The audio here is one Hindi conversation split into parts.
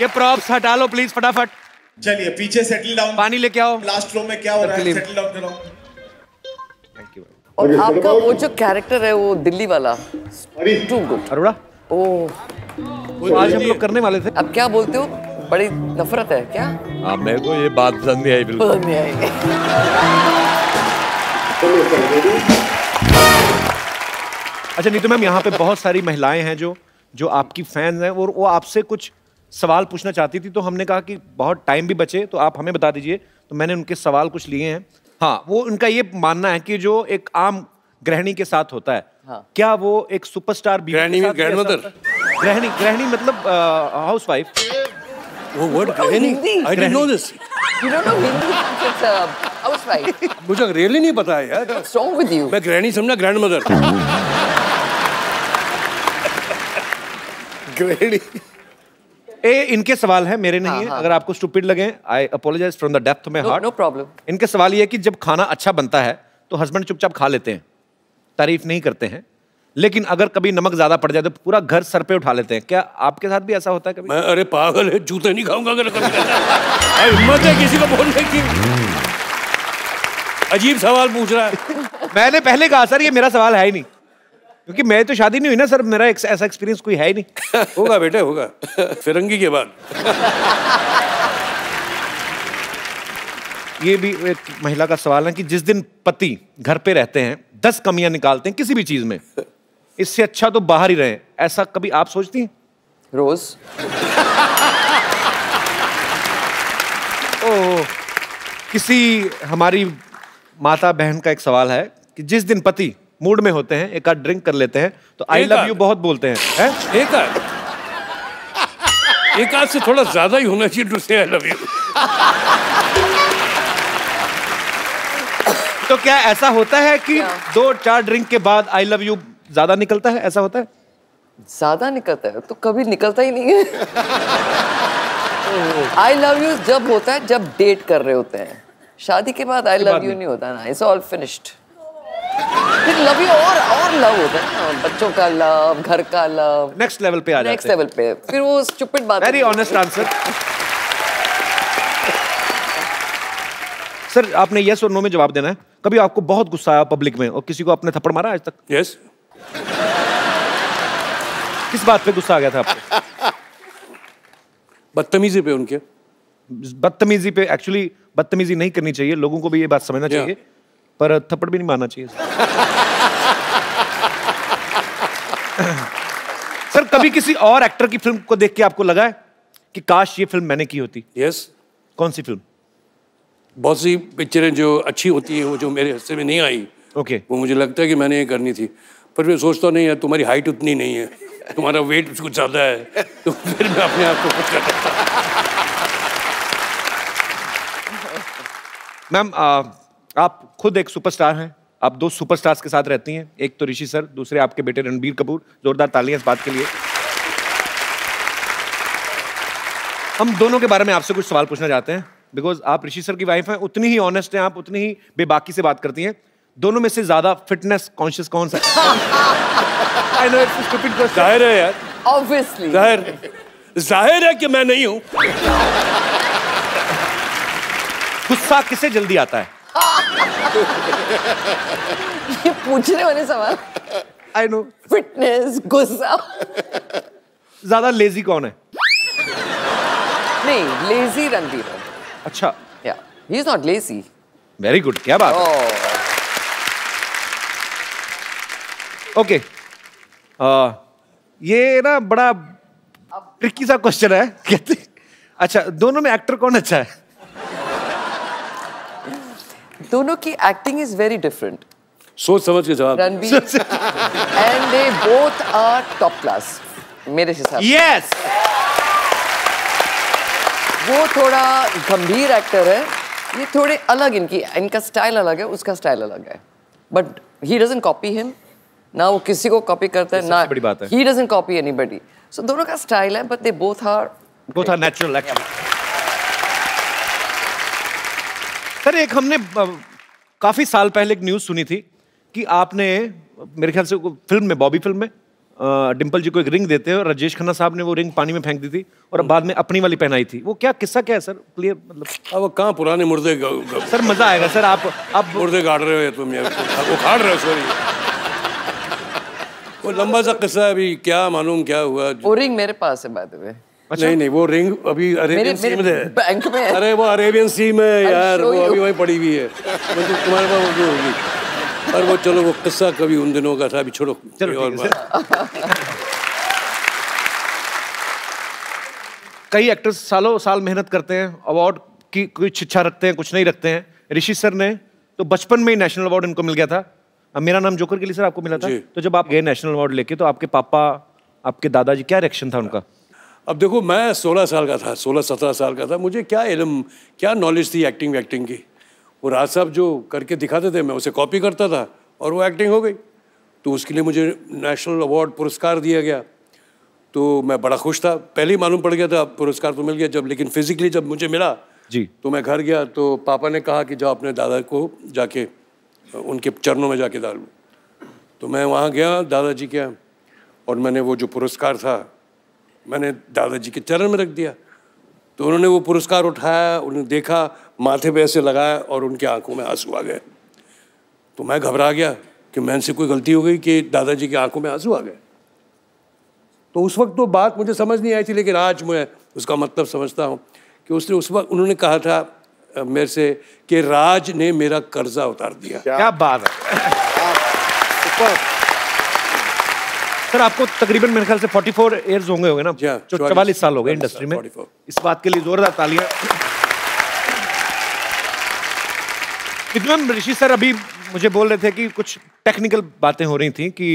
ये प्रॉप्स हटा लो प्लीज फटाफट। चलिए पीछे सेटल डाउन, पानी लेके आओ। लास्ट रो में क्या हो रहा है, सेटल डाउन करो। Thank you. और आपका वो जो कैरेक्टर है वो दिल्ली वाला, टू गुड। अरोड़ा, ओह आज हम लोग करने वाले थे। अब क्या बोलते हो, बड़ी नफरत है क्या? हाँ मेरे को ये बात पसंद नहीं आई बिल्कुल। पसंद नहीं आई। अच्छा नीतू मैम, यहाँ पे बहुत सारी महिलाएं हैं जो आपकी फैन हैं और वो आपसे कुछ सवाल पूछना चाहती थी, तो हमने कहा कि बहुत टाइम भी बचे तो आप हमें बता दीजिए, तो मैंने उनके सवाल कुछ लिए हैं। हाँ, वो उनका ये मानना है कि जो एक आम गृहिणी के साथ होता है, हाँ। क्या वो एक सुपरस्टार भी ग्रैंडमदर, गृहिणी मतलब हाउसवाइफ। वो वर्ड गृहिणी, I didn't know this. You don't know Hindi? It's a housewife. मुझे रियली नहीं पता है यार। What's wrong with you? मैं गृहिणी समझा ग्रैंडमदर। गृहिणी। इनके सवाल हैं, मेरे नहीं है। अगर आपको स्टूपिड लगे, I apologize from the depth of my heart. No problem. इनके सवाल ये है कि जब खाना अच्छा बनता है तो हस्बैंड चुपचाप खा लेते हैं, तारीफ नहीं करते हैं, लेकिन अगर कभी नमक ज्यादा पड़ जाए तो पूरा घर सर पे उठा लेते हैं। क्या आपके साथ भी ऐसा होता है कभी? मैं अरे पागल है, जूते नहीं खाऊंगा अगर कभी हिम्मत है किसी को बोलने की। अजीब सवाल पूछ रहा है। मैंने पहले कहा सर ये मेरा सवाल है ही नहीं, क्योंकि मैं तो शादी नहीं हुई ना सर, मेरा ऐसा एक्सपीरियंस कोई है ही नहीं। होगा बेटे होगा, फिरंगी के बाद। ये भी एक महिला का सवाल है कि जिस दिन पति घर पे रहते हैं 10 कमियां निकालते हैं किसी भी चीज में, इससे अच्छा तो बाहर ही रहे, ऐसा कभी आप सोचती हैं? रोज। ओह, किसी हमारी माता बहन का एक सवाल है कि जिस दिन पति मूड में होते हैं, एक आध ड्रिंक कर लेते हैं तो आई लव यू बहुत बोलते हैं, है? एक आध से थोड़ा ज्यादा ही होना चाहिए टू से आई लव यू। तो क्या ऐसा होता है कि 2-4 ड्रिंक के बाद आई लव यू ज्यादा निकलता है, ऐसा होता है? ज्यादा निकलता है तो कभी निकलता ही नहीं है। आई लव यू जब होता है जब डेट कर रहे होते हैं, शादी के बाद आई लव यू नहीं होता ना, इट्स ऑल फिनिश्ड। फिर लव यू और लव होता है ना, बच्चों का लव, घर का लव, नेक्स्ट लेवल पे आ जाते हैं। नेक्स्ट लेवल पे फिर वो स्टूपिड बात। Very honest answer. सर आपने यस और नो में जवाब देना है। कभी आपको बहुत गुस्सा आया पब्लिक में और किसी को आपने थप्पड़ मारा आज तक? यस। किस बात पे गुस्सा आ गया था आपको? बदतमीजी पे उनके। बदतमीजी पे? एक्चुअली बदतमीजी नहीं करनी चाहिए, लोगों को भी ये बात समझना चाहिए, पर थप्पड़ भी नहीं मारना चाहिए। सर कभी किसी और एक्टर की फिल्म को देख के आपको लगा है कि काश ये फिल्म मैंने की होती? यस। कौन सी फिल्म? बहुत सी पिक्चरें जो अच्छी होती हैं वो जो मेरे हिस्से में नहीं आई, वो मुझे लगता है कि मैंने ये करनी थी, पर मैं सोचता नहीं है तुम्हारी हाइट उतनी नहीं है, तुम्हारा वेट कुछ ज्यादा है, तो फिर मैं अपने आप को खुश करता। मैम आप खुद एक सुपरस्टार हैं, आप 2 सुपरस्टार्स के साथ रहती हैं, एक तो ऋषि सर, दूसरे आपके बेटे रणबीर कपूर। जोरदार तालियां इस बात के लिए। हम दोनों के बारे में आपसे कुछ सवाल पूछना चाहते हैं, बिकॉज आप ऋषि सर की वाइफ हैं, उतनी ही ऑनेस्ट हैं आप, उतनी ही बेबाकी से बात करती हैं। दोनों में से ज्यादा फिटनेस कॉन्शियस कौन सा है? I know it's a stupid question. जाहिर है यार, Obviously. जाहिर है कि मैं नहीं हूं। गुस्सा किसे जल्दी आता है? ये पूछने वाले सवाल। I know. फिटनेस, गुस्सा। ज्यादा लेजी कौन है? नहीं, लेजी रणबीर है। अच्छा। Yeah, he is not lazy. Very good, क्या बात है। ओके, ये ना बड़ा ट्रिकी सा क्वेश्चन है। कहते अच्छा, दोनों में एक्टर कौन अच्छा है? दोनों की एक्टिंग इज वेरी डिफरेंट। सोच समझ के जवाब। Ranbir and they both are top class मेरे हिसाब से। यस। वो थोड़ा गंभीर एक्टर है, ये थोड़े अलग, इनका स्टाइल अलग है, उसका स्टाइल अलग है, but he doesn't copy him, ना वो किसी को कॉपी करता है, ना बड़ी बात है। He doesn't copy anybody. So दोनों का स्टाइल है, but they both are natural actually. Sir एक हमने काफी साल पहले एक न्यूज सुनी थी कि आपने मेरे ख्याल से फिल्म में, बॉबी फिल्म में डिम्पल जी को एक रिंग देते हैं और राजेश खन्ना साहब ने वो रिंग पानी में फेंक दी थी और बाद में अपनी वाली पहनाई थी। वो क्या किस्सा क्या है सर, क्लियर मतलब? अब वो कहाँ पुराने मुर्दे सर मजा आएगा सर, आप मुर्दे गाड़ रहे हो तुम यार, वो खाड़ रहे हो सॉरी। वो लंबा सा किस्सा है, अभी क्या मालूम क्या हुआ। वो रिंग मेरे पास है बाय द वे। अच्छा? नहीं वो रिंग अभी अरेबियन सी में है, बैंक में है। अरे वो अरेबियन सी में यार, वो अभी वहीं पड़ी हुई है, मतलब तुम्हारे पास वो होगी। और वो चलो वो किस्सा कभी उन दिनों का था, अभी छोड़ो। और कई एक्टर्स सालों साल मेहनत करते हैं, अवार्ड की कुछ इच्छा रखते हैं, कुछ नहीं रखते हैं। ऋषि सर ने तो बचपन में ही नेशनल अवार्ड इनको मिल गया था। अब मेरा नाम जोकर के लिए सर आपको मिला था, तो जब आप गए नेशनल अवार्ड लेके तो आपके पापा, आपके दादाजी, क्या रिएक्शन था उनका? अब देखो मैं 16 साल का था, 16-17 साल का था, मुझे क्या इल्म क्या नॉलेज थी एक्टिंग की। वो राज साहब जो करके दिखाते थे मैं उसे कॉपी करता था और वो एक्टिंग हो गई। तो उसके लिए मुझे नेशनल अवार्ड पुरस्कार दिया गया, तो मैं बड़ा खुश था। पहले ही मालूम पड़ गया था पुरस्कार तो मिल गया जब, लेकिन फिजिकली जब मुझे मिला जी तो मैं घर गया तो पापा ने कहा कि जाओ अपने दादा को जाके उनके चरणों में जाके डाल लो। तो मैं वहाँ गया दादाजी के यहाँ और मैंने वो जो पुरस्कार था मैंने दादाजी के चरण में रख दिया। तो उन्होंने वो पुरस्कार उठाया, उन्होंने देखा, माथे पे ऐसे लगाया और उनकी आंखों में आंसू आ गए। तो मैं घबरा गया कि मैंने से कोई गलती हो गई कि दादाजी की आंखों में आंसू आ गए। तो उस वक्त तो बात मुझे समझ नहीं आई थी, लेकिन आज मैं उसका मतलब समझता हूँ कि उसने उस वक्त उन्होंने कहा था मेरे से कि राज ने मेरा कर्जा उतार दिया। क्या बात है सर। आपको तकरीबन मेरे ख्याल से 44 ईयर्स होंगे ना, जो 44 साल हो गए इंडस्ट्री में। इस बात के लिए जोरदार तालियां। मैम ऋषि सर अभी मुझे बोल रहे थे कि कुछ टेक्निकल बातें हो रही थी कि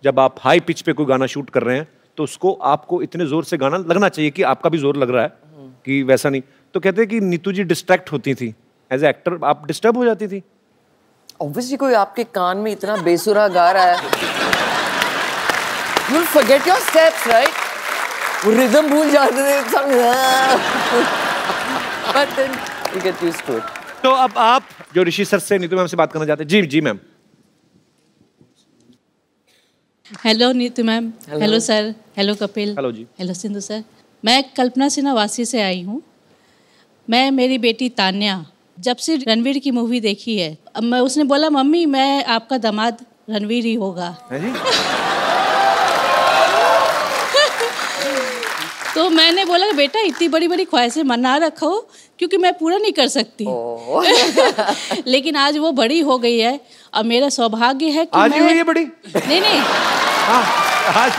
जब आप हाई पिच पे कोई गाना शूट कर रहे हैं तो उसको आपको इतने जोर से गाना लगना चाहिए कि आपका भी जोर लग रहा है कि वैसा नहीं। तो कहते हैं कि नीतू जी डिस्ट्रैक्ट होती थी एज ए एक्टर, आप डिस्टर्ब हो जाती थी? ऑब्वियसली कोई आपके कान में इतना बेसुरा गा रहा है, you'll forget your steps, right? वो रिदम भूल जाते थे सब, but then you get used to it. तो अब आप जो ऋषि सर से नीतू मैम से बात करना चाहते हैं। जी ma'am. Hello Neetu ma'am, hello sir, hello Kapil, hello ji, hello Sindhu sir. मैं कल्पना सिन्हा वासी से आई हूँ। मैं मेरी बेटी तान्या जब से रणवीर की मूवी देखी है, अब मैं उसने बोला मम्मी मैं आपका दामाद रणवीर ही होगा। तो मैंने बोला बेटा इतनी बड़ी बड़ी ख्वाहिशें मना रखो क्योंकि मैं पूरा नहीं कर सकती। लेकिन आज वो बड़ी हो गई है और मेरा सौभाग्य है कि आज ही हुई है बड़ी? नहीं आज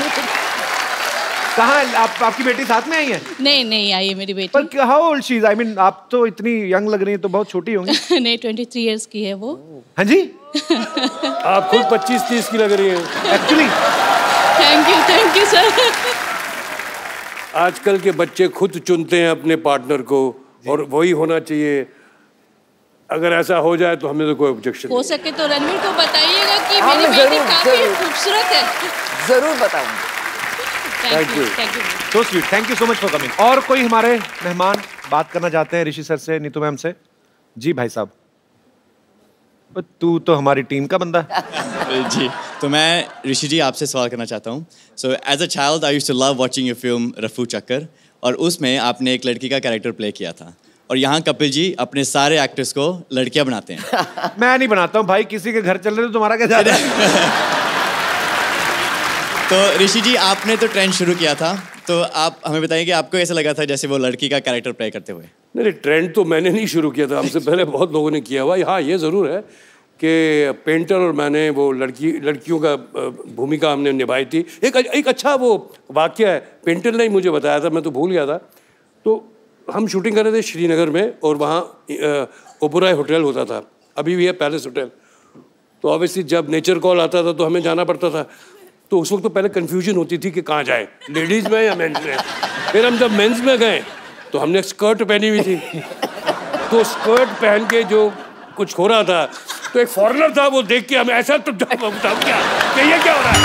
कहाँ आपकी बेटी साथ में आई है? नहीं आई है मेरी बेटी। पर how old she is? I mean आप तो इतनी यंग लग रही हैं, तो बहुत छोटी होंगी। नहीं 23 इयर्स की है वो। हाँ जी आप खुद 25-30 की लग रही हैं एक्चुअली। Thank you sir. आजकल के बच्चे खुद चुनते हैं अपने पार्टनर को और वही होना चाहिए। अगर ऐसा हो जाए तो हमें तो कोई ऑब्जेक्शन हो सके तो रणवीर को बताइएगा कि मेरी बेटी काफी खूबसूरत है। जरूर बताऊंगी। Thank you so sweet, thank you so much for coming. और कोई हमारे मेहमान बात करना चाहते हैं ऋषि सर से, नीतू मैम से? जी भाई साहब। तू तो हमारी टीम का बंदा है। जी तो मैं ऋषि जी आपसे सवाल करना चाहता हूँ। So as a child I used to love watching your film Rafoo Chakkar, और उसमें आपने एक लड़की का कैरेक्टर प्ले किया था, और यहाँ कपिल जी अपने सारे एक्टर्स को लड़कियाँ बनाते हैं। मैं नहीं बनाता हूँ भाई, किसी के घर चल रहे तो तुम्हारा क्या जा रहा है? तो ऋषि जी आपने तो ट्रेंड शुरू किया था, तो आप हमें बताइए कि आपको ऐसा लगा था जैसे वो लड़की का कैरेक्टर प्ले करते हुए? नहीं, ट्रेंड तो मैंने नहीं शुरू किया था, हमसे पहले बहुत लोगों ने किया हुआ। हाँ ये ज़रूर है कि पेंटर और मैंने वो लड़कियों का भूमिका हमने निभाई थी। एक अच्छा वो वाकया है, पेंटर ने ही मुझे बताया था, मैं तो भूल गया था। तो हम शूटिंग कर रहे थे श्रीनगर में, और वहाँ ओबराय होटल होता था, अभी भी है पैलेस होटल। तो ऑब्वियसली जब नेचर कॉल आता था तो हमें जाना पड़ता था। तो उस वक्त तो पहले कन्फ्यूजन होती थी कि कहाँ जाए, लेडीज़ में या मेंस में। फिर हम जब मेंस में गए तो हमने स्कर्ट पहनी हुई थी, तो स्कर्ट पहन के जो कुछ हो रहा था, तो एक फॉरेनर था, वो देख के हमें ऐसा तो क्या कि ये क्या हो रहा है।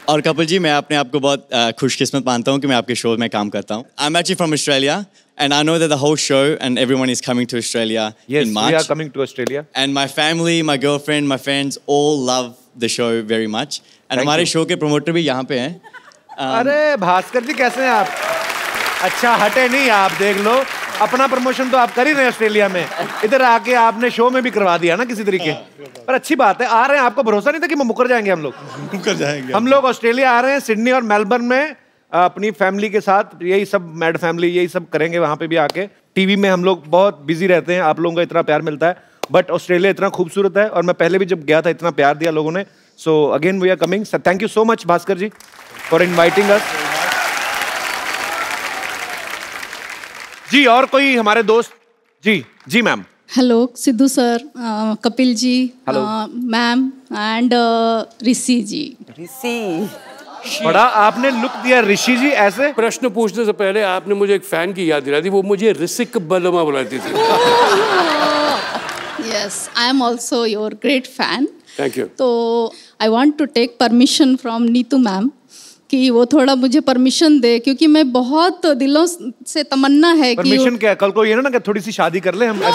और कपिल जी, मैं अपने आप को बहुत खुशकिस्मत मानता हूँ कि मैं आपके शो में काम करता हूँ. I'm actually from Australia, and I know that the whole show and everyone is coming to Australia in March. Yes, we are coming to Australia. And my family, my girlfriend, my friends all love the show very much. And हमारे शो के प्रमोटर भी यहाँ पे हैं. अरे भास्कर जी, कैसे हैं आप? अच्छा, हटे नहीं आप, देख लो अपना प्रमोशन तो आप कर ही रहे हैं ऑस्ट्रेलिया में, इधर आके आपने शो में भी करवा दिया ना किसी तरीके. पर अच्छी बात है, आ रहे हैं. आपको भरोसा नहीं था कि मुकर जाएंगे हम लोग? मुकर जाएंगे हम लोग. ऑस्ट्रेलिया आ रहे हैं, सिडनी और मेलबर्न में अपनी फैमिली के साथ. यही सब मैड फैमिली यही सब करेंगे वहां पे भी आके. टीवी में हम लोग बहुत बिजी रहते हैं, आप लोगों का इतना प्यार मिलता है, बट ऑस्ट्रेलिया इतना खूबसूरत है और मैं पहले भी जब गया था इतना प्यार दिया लोगों ने. So again we are coming. Thank you so much Bhaskar ji for inviting us. जी और कोई हमारे दोस्त? जी ma'am. Hello Siddhu sir, Kapil ji, ma'am and Rishi ji. Rishi, बड़ा आपने लुक दिया ऋषि जी ऐसे. प्रश्न पूछने से पहले आपने मुझे एक फैन की याद दिला दी. वो मुझे ऋषिक बलमा बुलाती थी. Yes, I am also your great fan. Thank you. तो I want to take permission from Neetu ma'am कि वो थोड़ा मुझे परमिशन दे, क्योंकि मैं बहुत दिलों से तमन्ना है कि परमिशन क्या? कल को ये ना कि थोड़ी सी शादी कर ले हम. No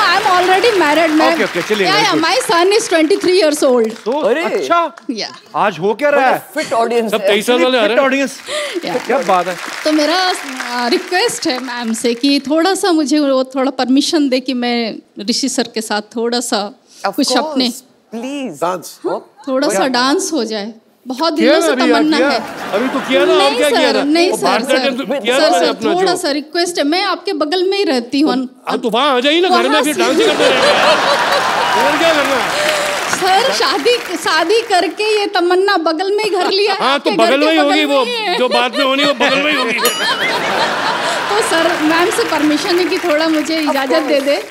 I am already married. Okay चलिए. My son is 23 years old. तो अच्छा, या आज हो क्या रहा है? फिट ऑडियंस, सब 23 साल वाले आ रहे हैं. ऑडियंस, क्या बात है. तो मेरा रिक्वेस्ट है मैम से कि थोड़ा सा मुझे वो थोड़ा परमिशन दे कि मैं ऋषि सर के साथ थोड़ा सा कुछ अपने प्लीज डांस. थोड़ा सा डांस हो जाए. बहुत दिनों से तमन्ना है. अभी तो किया ना. और क्या किया था? नहीं सर, सर थोड़ा सा रिक्वेस्ट है. मैं आपके बगल में ही रहती हूँ. तो वहाँ आ जाइए ना, घर में फिर डांस करते रहेंगे. और क्या करना सर? शादी करके ये तमन्ना बगल में ही घर लिया. हाँ, तो बगल में ही होगी वो जो बात में होनी, वो बगल में ही होगी. तो सर मैम से परमिशन है कि थोड़ा मुझे इजाजत दे दे,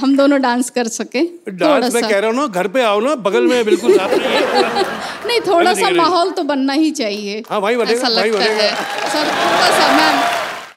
हम दोनों डांस कर सके. डांस मैं कह रहा हूँ ना, घर पे आओ ना, बगल में बिल्कुल साथ नहीं, थोड़ा सा माहौल तो बनना ही चाहिए. हाँ भाई, ऐसा लगता है सर. थोड़ा सा मैम